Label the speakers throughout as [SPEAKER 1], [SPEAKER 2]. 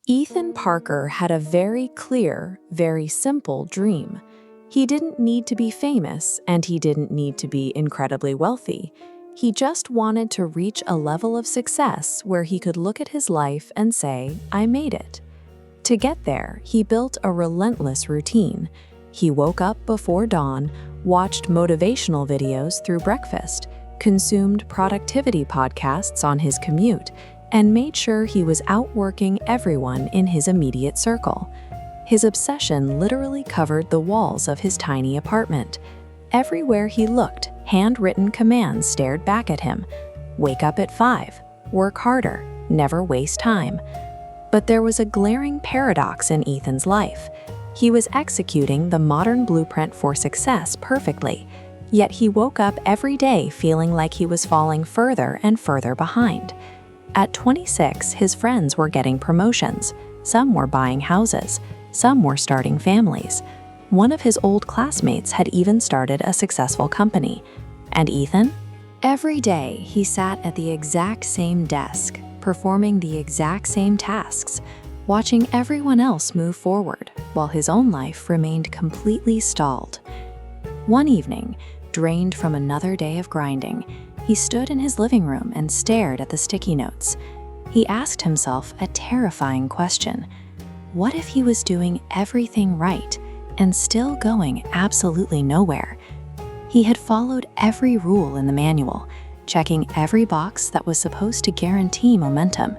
[SPEAKER 1] Ethan Parker had a very clear, very simple dream. He didn't need to be famous, and he didn't need to be incredibly wealthy. He just wanted to reach a level of success where he could look at his life and say, "I made it." To get there, he built a relentless routine. He woke up before dawn, watched motivational videos through breakfast, consumed productivity podcasts on his commute, and made sure he was outworking everyone in his immediate circle. His obsession literally covered the walls of his tiny apartment. Everywhere he looked, handwritten commands stared back at him. Wake up at 5, work harder, never waste time. But there was a glaring paradox in Ethan's life. He was executing the modern blueprint for success perfectly, yet he woke up every day feeling like he was falling further and further behind. At 26, his friends were getting promotions. Some were buying houses. Some were starting families. One of his old classmates had even started a successful company. And Ethan? Every day, he sat at the exact same desk, performing the exact same tasks, watching everyone else move forward, while his own life remained completely stalled. One evening, drained from another day of grinding, he stood in his living room and stared at the sticky notes. He asked himself a terrifying question. What if he was doing everything right and still going absolutely nowhere? He had followed every rule in the manual, checking every box that was supposed to guarantee momentum.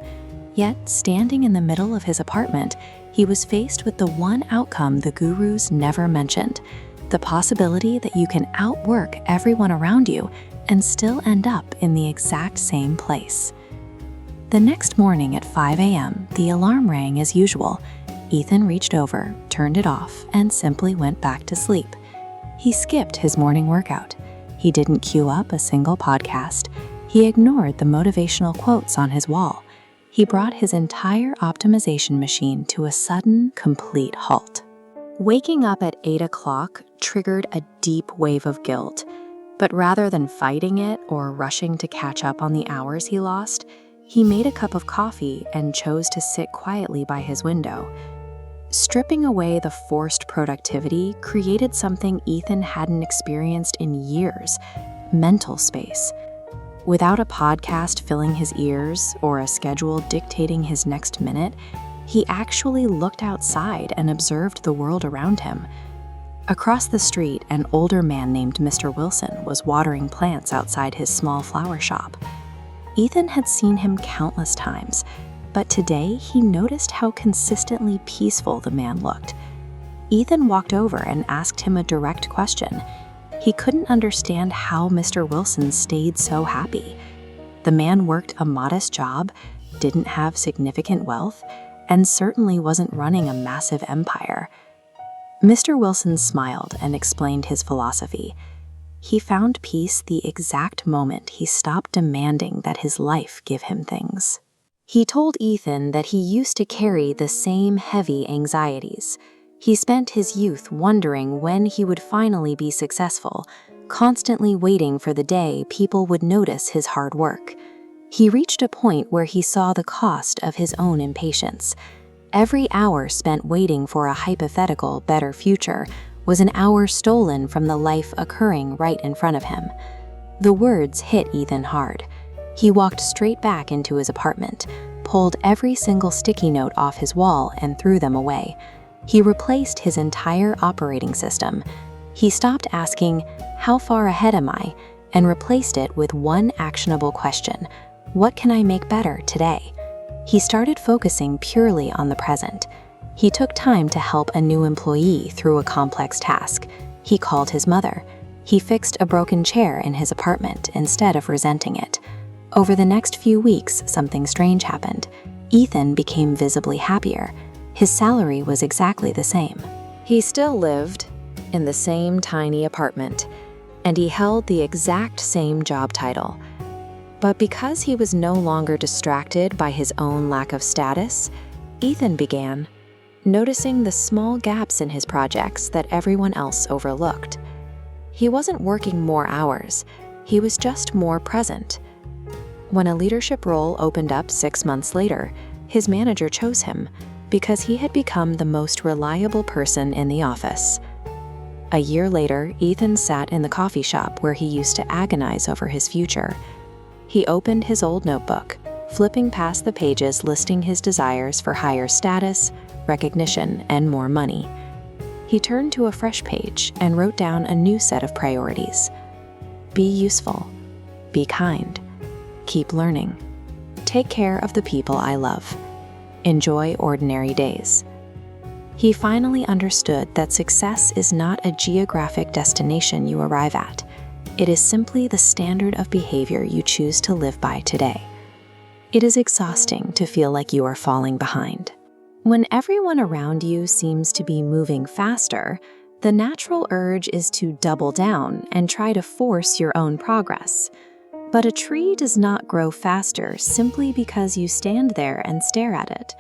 [SPEAKER 1] Yet, standing in the middle of his apartment, he was faced with the one outcome the gurus never mentioned: the possibility that you can outwork everyone around you and still end up in the exact same place. The next morning at 5 a.m., the alarm rang as usual. Ethan reached over, turned it off, and simply went back to sleep. He skipped his morning workout. He didn't queue up a single podcast. He ignored the motivational quotes on his wall. He brought his entire optimization machine to a sudden, complete halt. Waking up at 8 o'clock triggered a deep wave of guilt. But rather than fighting it or rushing to catch up on the hours he lost, he made a cup of coffee and chose to sit quietly by his window. Stripping away the forced productivity created something Ethan hadn't experienced in years: mental space. Without a podcast filling his ears or a schedule dictating his next minute, he actually looked outside and observed the world around him. Across the street, an older man named Mr. Wilson was watering plants outside his small flower shop. Ethan had seen him countless times, but today he noticed how consistently peaceful the man looked. Ethan walked over and asked him a direct question. He couldn't understand how Mr. Wilson stayed so happy. The man worked a modest job, didn't have significant wealth, and certainly wasn't running a massive empire. Mr. Wilson smiled and explained his philosophy. He found peace the exact moment he stopped demanding that his life give him things. He told Ethan that he used to carry the same heavy anxieties. He spent his youth wondering when he would finally be successful, constantly waiting for the day people would notice his hard work. He reached a point where he saw the cost of his own impatience. Every hour spent waiting for a hypothetical better future was an hour stolen from the life occurring right in front of him. The words hit Ethan hard. He walked straight back into his apartment, pulled every single sticky note off his wall and threw them away. He replaced his entire operating system. He stopped asking, "How far ahead am I?" and replaced it with one actionable question: "What can I make better today?" He started focusing purely on the present. He took time to help a new employee through a complex task. He called his mother. He fixed a broken chair in his apartment instead of resenting it. Over the next few weeks, something strange happened. Ethan became visibly happier. His salary was exactly the same. He still lived in the same tiny apartment, and he held the exact same job title. But because he was no longer distracted by his own lack of status, Ethan began noticing the small gaps in his projects that everyone else overlooked. He wasn't working more hours, he was just more present. When a leadership role opened up 6 months later, his manager chose him. because he had become the most reliable person in the office. A year later, Ethan sat in the coffee shop where he used to agonize over his future. He opened his old notebook, flipping past the pages listing his desires for higher status, recognition, and more money. He turned to a fresh page and wrote down a new set of priorities. Be useful. Be kind. Keep learning. Take care of the people I love. Enjoy ordinary days. He finally understood that success is not a geographic destination you arrive at. It is simply the standard of behavior you choose to live by today. It is exhausting to feel like you are falling behind. When everyone around you seems to be moving faster, the natural urge is to double down and try to force your own progress. But a tree does not grow faster simply because you stand there and stare at it.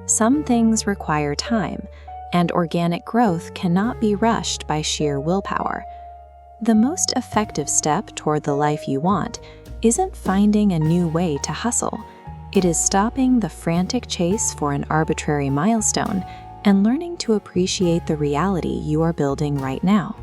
[SPEAKER 1] Some things require time, and organic growth cannot be rushed by sheer willpower. The most effective step toward the life you want isn't finding a new way to hustle. It is stopping the frantic chase for an arbitrary milestone and learning to appreciate the reality you are building right now.